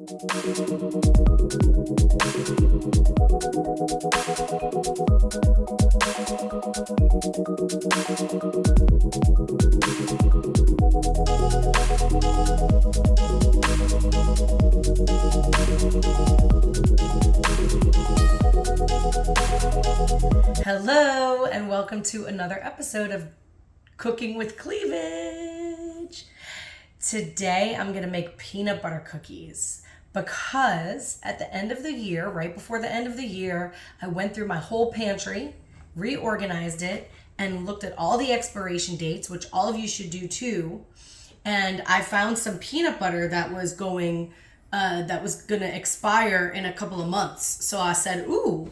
Hello, and welcome to another episode of Cooking with Cleavage. Today, I'm going to make peanut butter cookies because at the end of the year, right before the end of the year, I went through my whole pantry, reorganized it, and looked at all the expiration dates, which all of you should do too. And I found some peanut butter that was going to expire in a couple of months. So I said, ooh,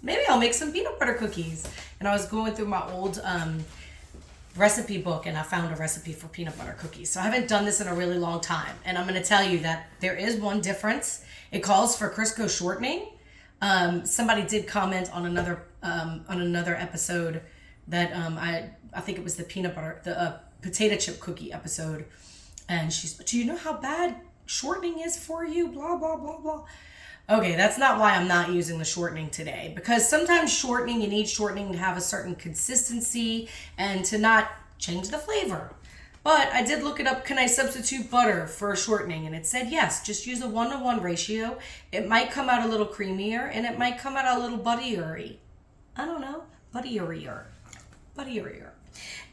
maybe I'll make some peanut butter cookies. And I was going through my old recipe book and I found a recipe for peanut butter cookies. So I haven't done this in a really long time. And I'm going to tell you that there is one difference. It calls for Crisco shortening. Somebody did comment on another episode that I think it was the potato chip cookie episode. And she's, do you know how bad shortening is for you? Blah, blah, blah, blah. Okay, that's not why I'm not using the shortening today, because sometimes shortening, you need shortening to have a certain consistency and to not change the flavor. But I did look it up, can I substitute butter for shortening? And it said yes, just use a 1-to-1 ratio. It might come out a little creamier and it might come out a little butterier. I don't know, butterier.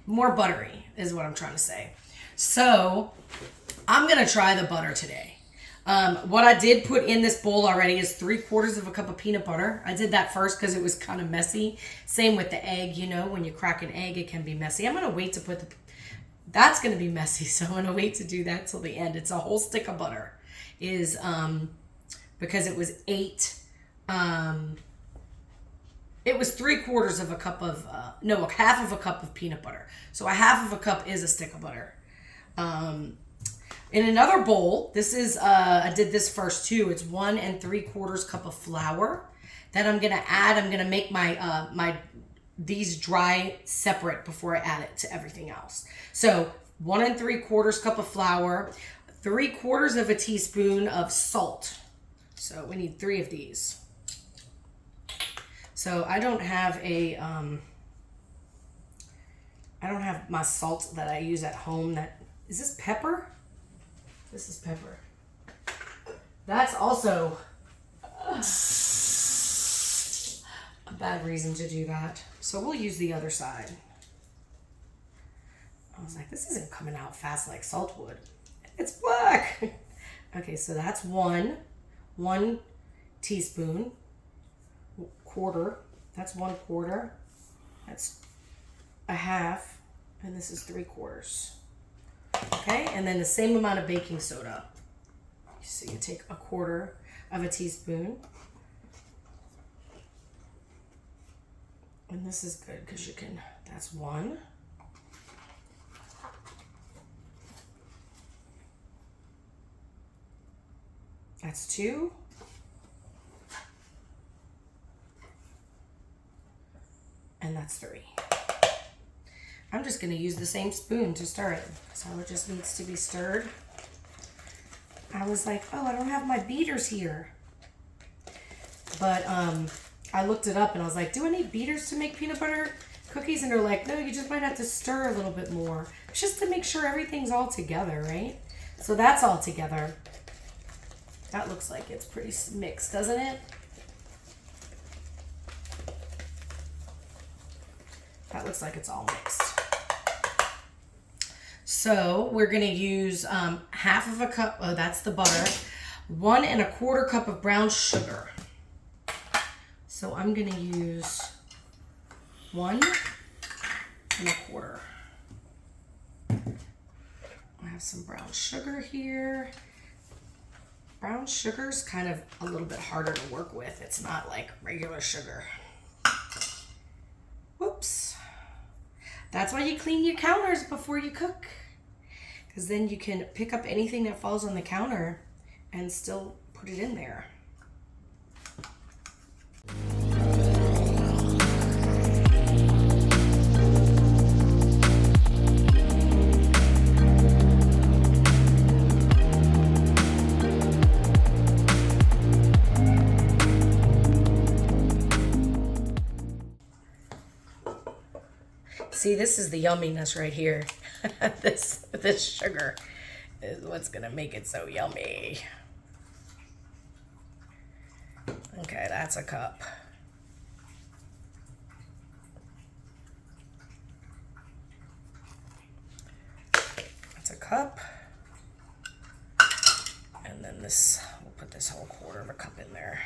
More buttery is what I'm trying to say. So I'm gonna try the butter today. What I did put in this bowl already is 3/4 of a cup of peanut butter. I did that first because it was kind of messy. Same with the egg, you know, when you crack an egg, it can be messy. I'm going to wait to put that's going to be messy. So I'm going to wait to do that till the end. It's a whole stick of butter because it was it was 3/4 of a cup of, half of a cup of peanut butter. So a half of a cup is a stick of butter. In another bowl, this is, I did this first too. It's 1 3/4 cup of flour that I'm going to add. I'm going to make these dry separate before I add it to everything else. So 1 3/4 cup of flour, 3/4 of a teaspoon of salt. So we need 3 of these. So I don't have my salt that I use at home. Is this pepper? This is pepper. That's also a bad reason to do that. So we'll use the other side. I was like, this isn't coming out fast like salt would. It's black. Okay, so that's one teaspoon, quarter. That's 1/4. That's a half, and this is 3/4. Okay, and then the same amount of baking soda. So you take 1/4 of a teaspoon. And this is good because that's 1. That's 2. And that's 3. I'm just going to use the same spoon to stir it. So it just needs to be stirred. I was like, oh, I don't have my beaters here. But I looked it up and I was like, do I need beaters to make peanut butter cookies? And they're like, no, you just might have to stir a little bit more. Just to make sure everything's all together, right? So that's all together. That looks like it's pretty mixed, doesn't it? That looks like it's all mixed. So we're going to use half of a cup, that's the butter, 1 1/4 cup of brown sugar. So I'm going to use 1 1/4. I have some brown sugar here. Brown sugar's kind of a little bit harder to work with. It's not like regular sugar. Whoops. That's why you clean your counters before you cook. Because then you can pick up anything that falls on the counter and still put it in there. see, this is the yumminess right here. This sugar is what's gonna make it so yummy. Okay, that's a cup. That's a cup. And then this, we'll put this whole quarter of a cup in there.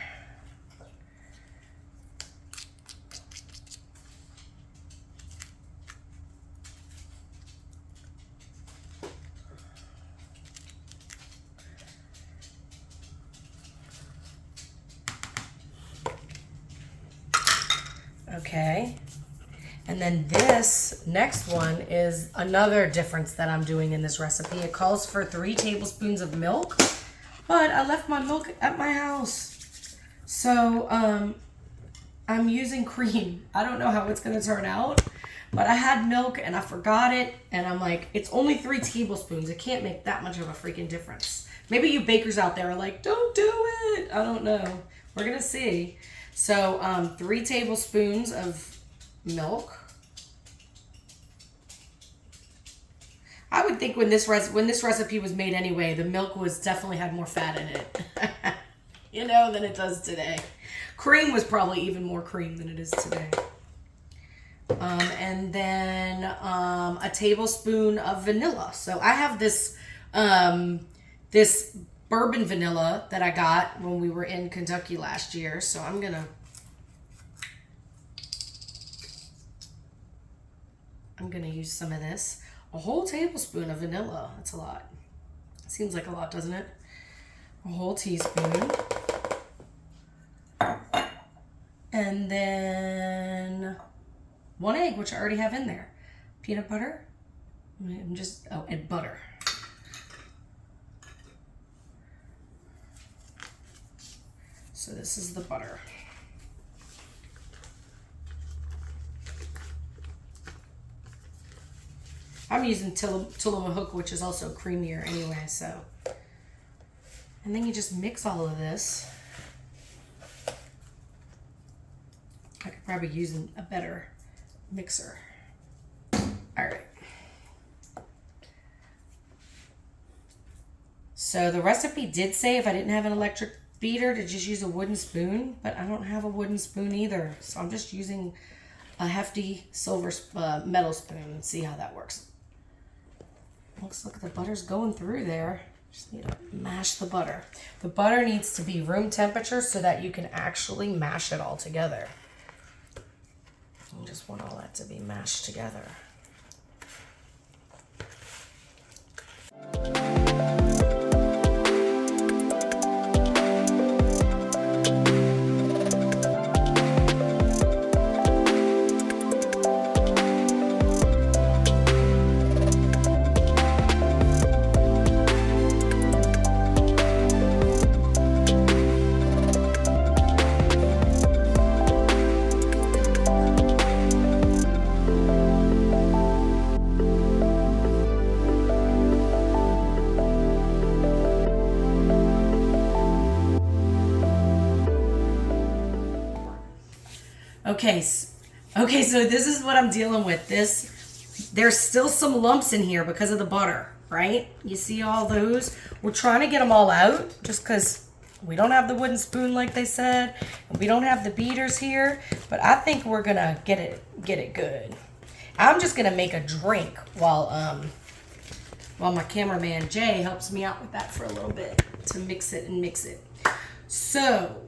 Okay, and then this next one is another difference that I'm doing in this recipe. It calls for 3 tablespoons of milk, but I left my milk at my house. So I'm using cream. I don't know how it's gonna turn out, but I had milk and I forgot it, and I'm like, it's only 3 tablespoons. It can't make that much of a freaking difference. Maybe you bakers out there are like, don't do it. I don't know. We're gonna see. So 3 tablespoons of milk. I would think when this recipe was made anyway, the milk definitely had more fat in it, you know, than it does today. Cream was probably even more cream than it is today. And then a tablespoon of vanilla. So I have this this bourbon vanilla that I got when we were in Kentucky last year. So I'm gonna use some of this. A whole tablespoon of vanilla. That's a lot. Seems like a lot, doesn't it? A whole teaspoon. And then 1 egg, which I already have in there. Peanut butter. And butter. So this is the butter. I'm using Tillamook, which is also creamier anyway, so. And then you just mix all of this. I could probably use a better mixer. All right. So the recipe did say if I didn't have an electric beater to just use a wooden spoon, but I don't have a wooden spoon either. So I'm just using a hefty silver metal spoon and see how that works. Looks like the butter's going through there. Just need to mash the butter. The butter needs to be room temperature so that you can actually mash it all together. You just want all that to be mashed together. Okay, so this is what I'm dealing with. There's still some lumps in here because of the butter, right? You see all those? We're trying to get them all out just because we don't have the wooden spoon like they said. And we don't have the beaters here, but I think we're gonna get it good. I'm just gonna make a drink while my cameraman Jay helps me out with that for a little bit to mix it. So,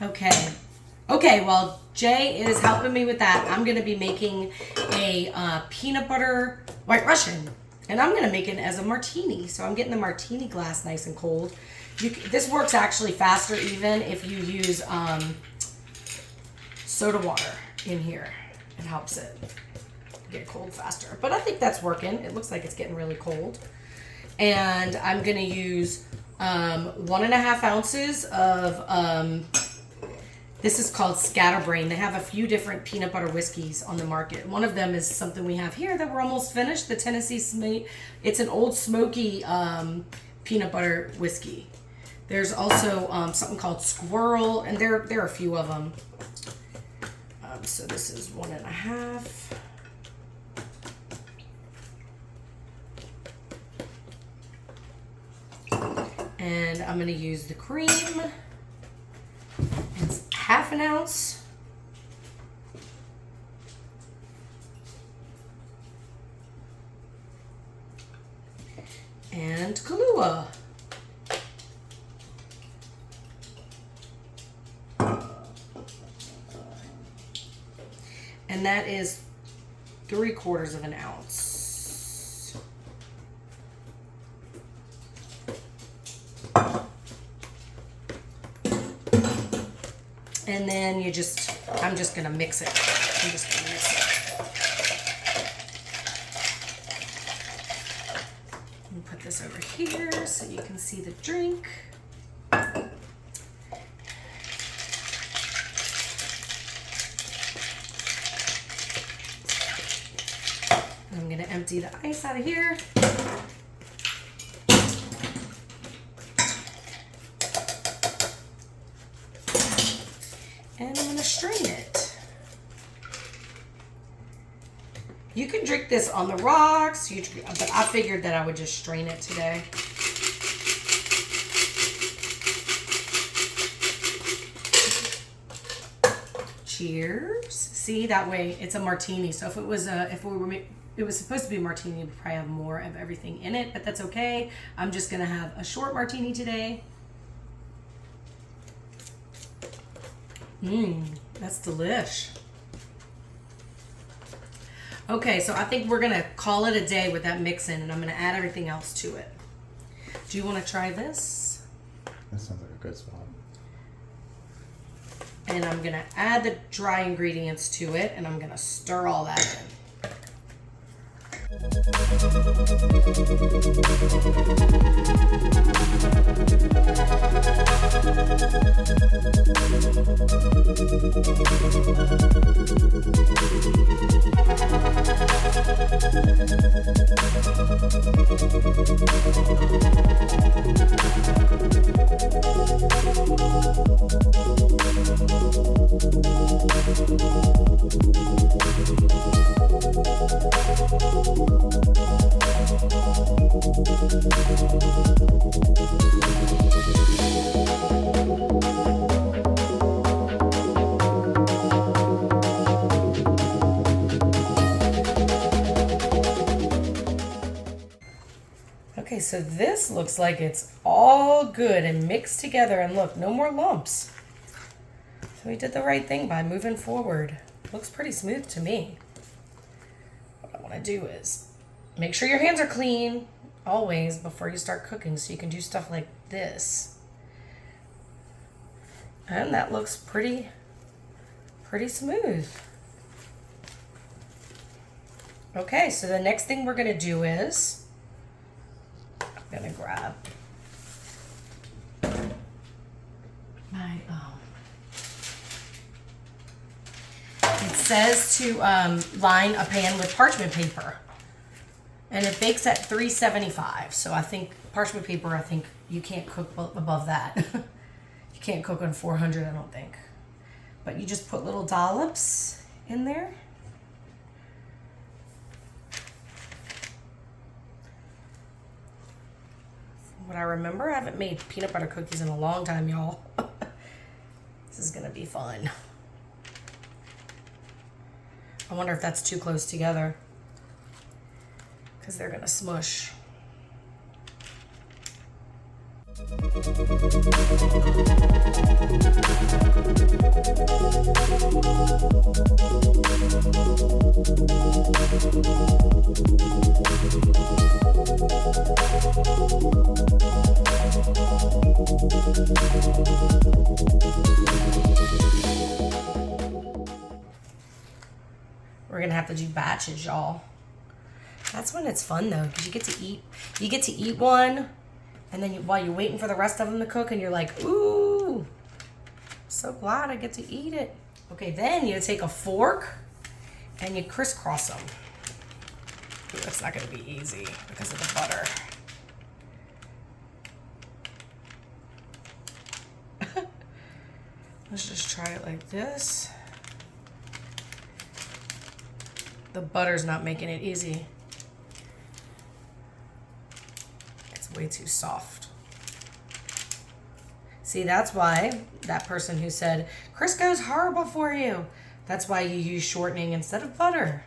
okay, while Jay is helping me with that, I'm going to be making a peanut butter White Russian. And I'm going to make it as a martini. So I'm getting the martini glass nice and cold. This works actually faster even if you use soda water in here. It helps it get cold faster. But I think that's working. It looks like it's getting really cold. And I'm going to use 1.5 ounces of... this is called Scatterbrain. They have a few different peanut butter whiskeys on the market. One of them is something we have here that we're almost finished, the Tennessee Smoky. It's an old smoky peanut butter whiskey. There's also something called Squirrel, and there are a few of them. So this is 1.5. And I'm going to use the cream. It's 1/2 ounce. And Kahlua. And that is 3/4 ounce. And then I'm just gonna mix it. I'm just gonna mix it. And put this over here so you can see the drink. I'm going to empty the ice out of here. And I'm going to strain it. You can drink this on the rocks, but I figured that I would just strain it today. Cheers. See, that way it's a martini. So if it was it was supposed to be a martini, we'd probably have more of everything in it, but that's okay. I'm just gonna have a short martini today. That's delish. Okay, so I think we're gonna call it a day with that mix-in, and I'm gonna add everything else to it. Do you want to try this? That sounds like a good spot. And I'm gonna add the dry ingredients to it, and I'm gonna stir all that in. Okay, so this looks like it's all good and mixed together, and look, no more lumps. So we did the right thing by moving forward. Looks pretty smooth to me. What I want to do is make sure your hands are clean always before you start cooking, so you can do stuff like this. And that looks pretty smooth. Okay, so the next thing we're gonna do is I'm gonna grab my it says to line a pan with parchment paper, and it bakes at 375. So I think parchment paper, I think you can't cook above that. You can't cook on 400, I don't think. But you just put little dollops in there. What I remember, I haven't made peanut butter cookies in a long time, y'all. This is gonna be fun. I wonder if that's too close together, because they're gonna smush. We're gonna have to do batches, y'all. That's when it's fun though, because you get to eat one, and then while you're waiting for the rest of them to cook, and you're like, ooh, so glad I get to eat it. Okay, then you take a fork and you crisscross them. Ooh, that's not gonna be easy because of the butter. Let's just try it like this. The butter's not making it easy. It's way too soft. See, that's why that person who said, Crisco's horrible for you. That's why you use shortening instead of butter.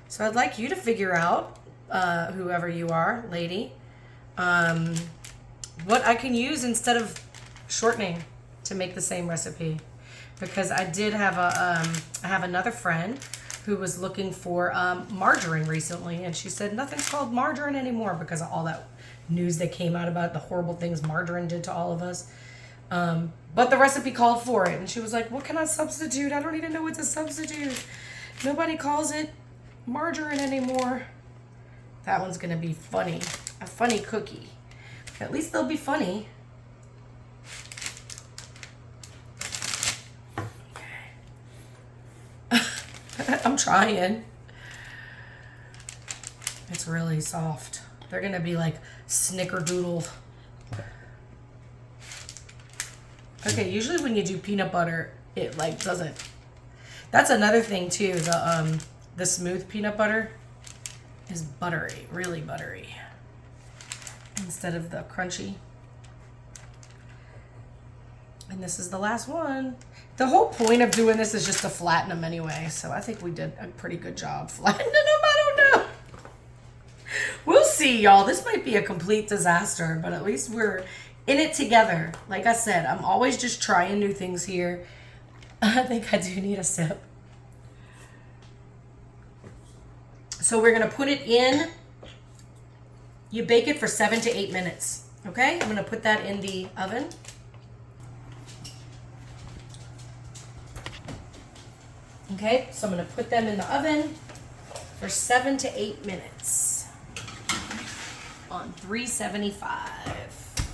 So I'd like you to figure out, whoever you are, lady, what I can use instead of shortening to make the same recipe. Because I did have I have another friend who was looking for margarine recently, and she said nothing's called margarine anymore because of all that news that came out about the horrible things margarine did to all of us. But the recipe called for it, and she was like, what can I substitute? I don't even know what to substitute. Nobody calls it margarine anymore. That one's gonna be funny. A funny cookie. At least they'll be funny. I'm trying. It's really soft. They're gonna be like snickerdoodle. Okay, usually when you do peanut butter, it like doesn't. That's another thing too. The smooth peanut butter is buttery, really buttery, instead of the crunchy. And this is the last one. The whole point of doing this is just to flatten them anyway. So I think we did a pretty good job flattening them. I don't know. We'll see, y'all. This might be a complete disaster, but at least we're in it together. Like I said, I'm always just trying new things here. I think I do need a sip. So we're going to put it in. You bake it for 7 to 8 minutes. Okay? I'm going to put that in the oven. Okay, so I'm going to put them in the oven for 7 to 8 minutes on 375.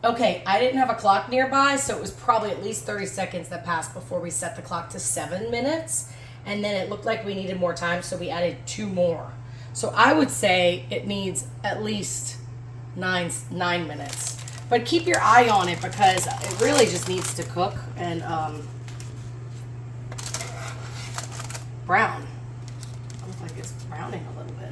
Okay, I didn't have a clock nearby, so it was probably at least 30 seconds that passed before we set the clock to 7 minutes. And then it looked like we needed more time, so we added 2 more. So I would say it needs at least 9 minutes. But keep your eye on it because it really just needs to cook and brown. It looks like it's browning a little bit.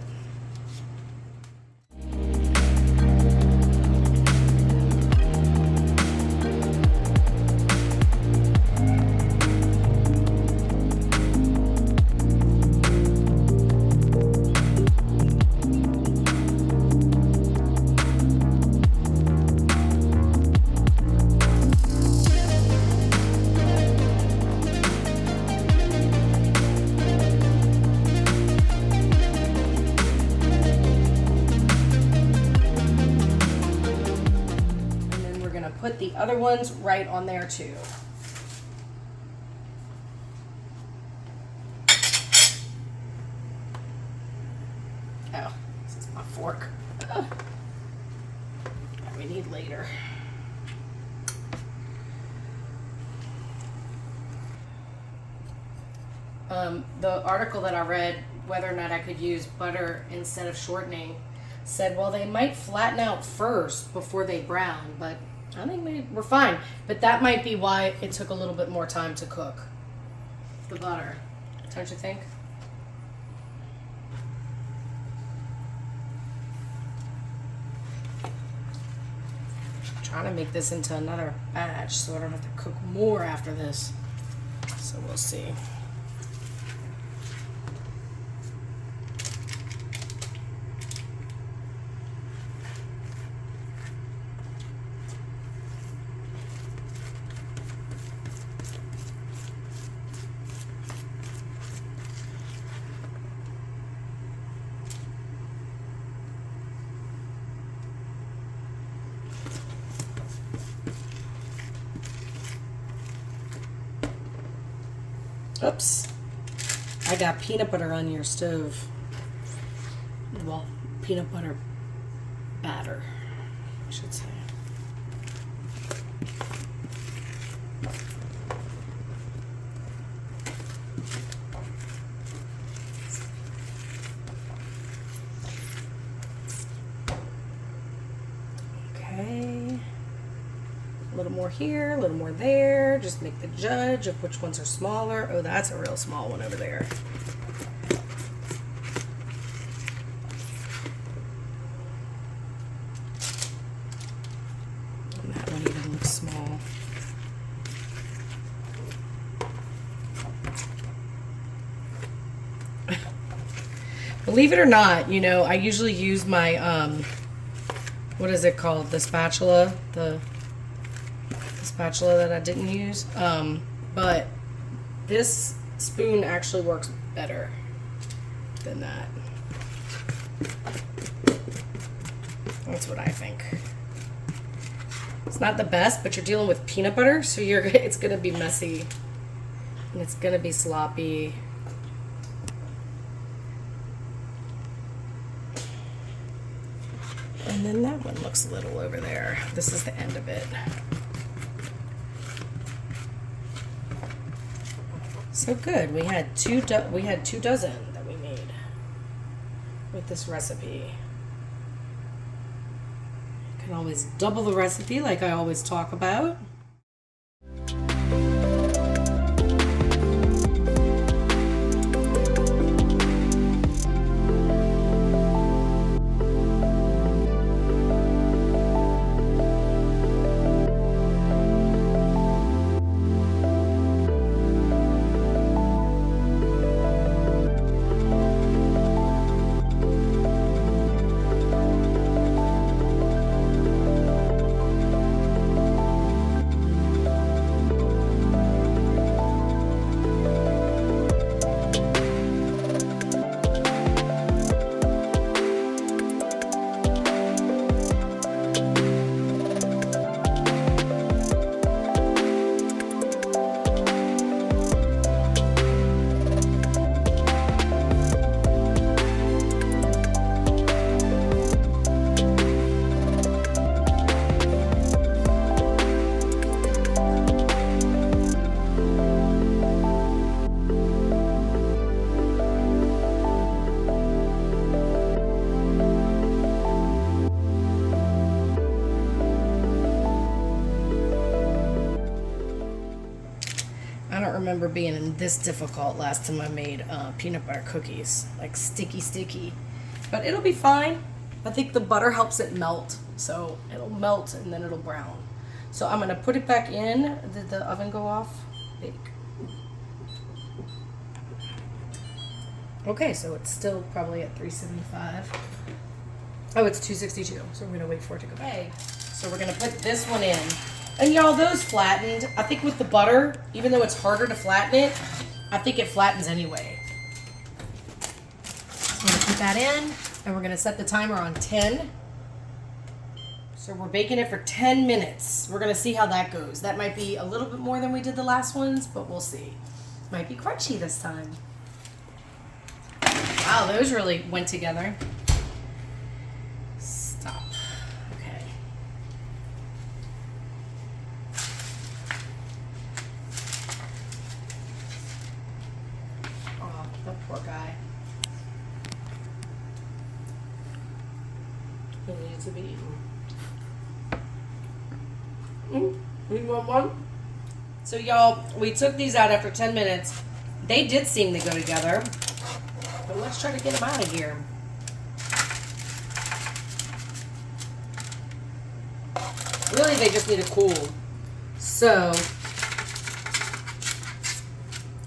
Put the other ones right on there too. Oh, this is my fork. That we need later. The article that I read, whether or not I could use butter instead of shortening, said, well, they might flatten out first before they brown, but I think we're fine. But that might be why it took a little bit more time to cook the butter. Don't you think? I'm trying to make this into another batch so I don't have to cook more after this. So we'll see. Oops, I got peanut butter on your stove. Well, peanut butter batter, I should say. Okay. A little more here, a little more there. Just make the judge of which ones are smaller. Oh, that's a real small one over there. Believe it or not, you know, I usually use my, what is it called? The spatula, the spatula that I didn't use. But this spoon actually works better than that. That's what I think. It's not the best, but you're dealing with peanut butter, so it's gonna be messy and it's gonna be sloppy. And then that one looks a little over there. This is the end of it. So good. We had two dozen that we made with this recipe. You can always double the recipe like I always talk about. Remember being this difficult last time I made peanut butter cookies, like sticky, but it'll be fine. I think the butter helps it melt, so it'll melt and then it'll brown. So I'm gonna put it back in. Did the oven go off? Bake. Okay, so it's still probably at 375. Oh, it's 262, so we're gonna wait for it to go back. Okay, so we're gonna put this one in. And y'all, those flattened. I think with the butter, even though it's harder to flatten it, I think it flattens anyway. So I'm gonna put that in, and we're gonna set the timer on 10. So we're baking it for 10 minutes. We're gonna see how that goes. That might be a little bit more than we did the last ones, but we'll see. Might be crunchy this time. Wow, those really went together. Stop. Okay. Oh, that poor guy. He needs to be eaten. You want one? So y'all, we took these out after 10 minutes. They did seem to go together. But let's try to get them out of here. Really, they just need to cool. So,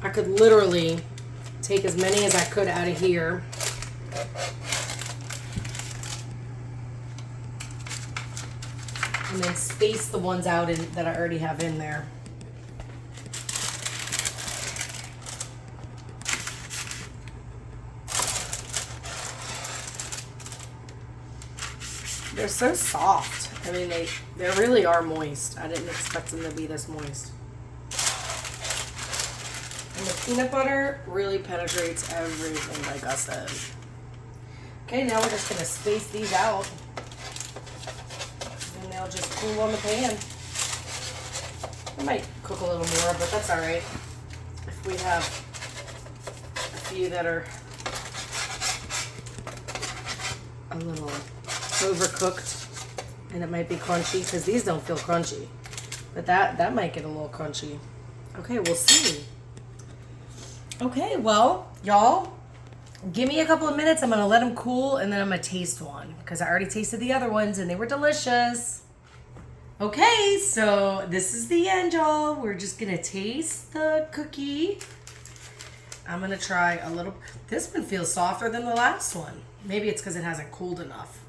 I could literally take as many as I could out of here. And then space the ones out that I already have in there. They're so soft. I mean, they really are moist. I didn't expect them to be this moist. And the peanut butter really penetrates everything, like I said. Okay, now we're just going to space these out. And they'll just cool on the pan. I might cook a little more, but that's all right. If we have a few that are a little overcooked and it might be crunchy, because these don't feel crunchy, but that might get a little crunchy. Okay, we'll see. Okay, well, y'all, give me a couple of minutes. I'm gonna let them cool and then I'm gonna taste one, because I already tasted the other ones and they were delicious. Okay, so this is the end, y'all. We're just gonna taste the cookie I'm gonna try a little. This one feels softer than the last one. Maybe it's because it hasn't cooled enough.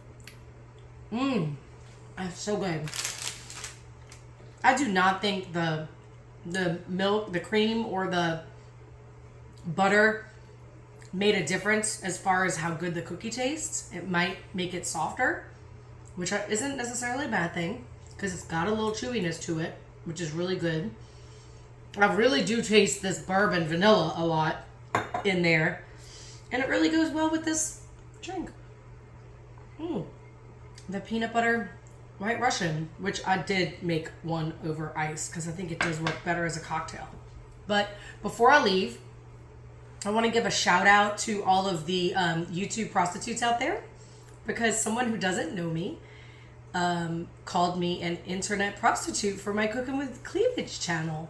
That's so good. I do not think the milk, the cream, or the butter made a difference as far as how good the cookie tastes. It might make it softer, which isn't necessarily a bad thing because it's got a little chewiness to it, which is really good. I really do taste this bourbon vanilla a lot in there, and it really goes well with this drink. The peanut butter White Russian, which I did make one over ice because I think it does work better as a cocktail. But before I leave, I want to give a shout out to all of the YouTube prostitutes out there, because someone who doesn't know me called me an internet prostitute for my Cooking with Cleavage channel.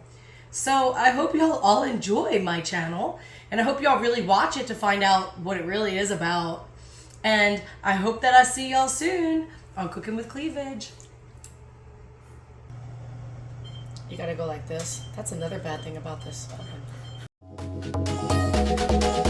So I hope y'all all enjoy my channel, and I hope y'all really watch it to find out what it really is about. And I hope that I see y'all soon on Cooking with Cleavage. You gotta go like this. That's another bad thing about this. Okay.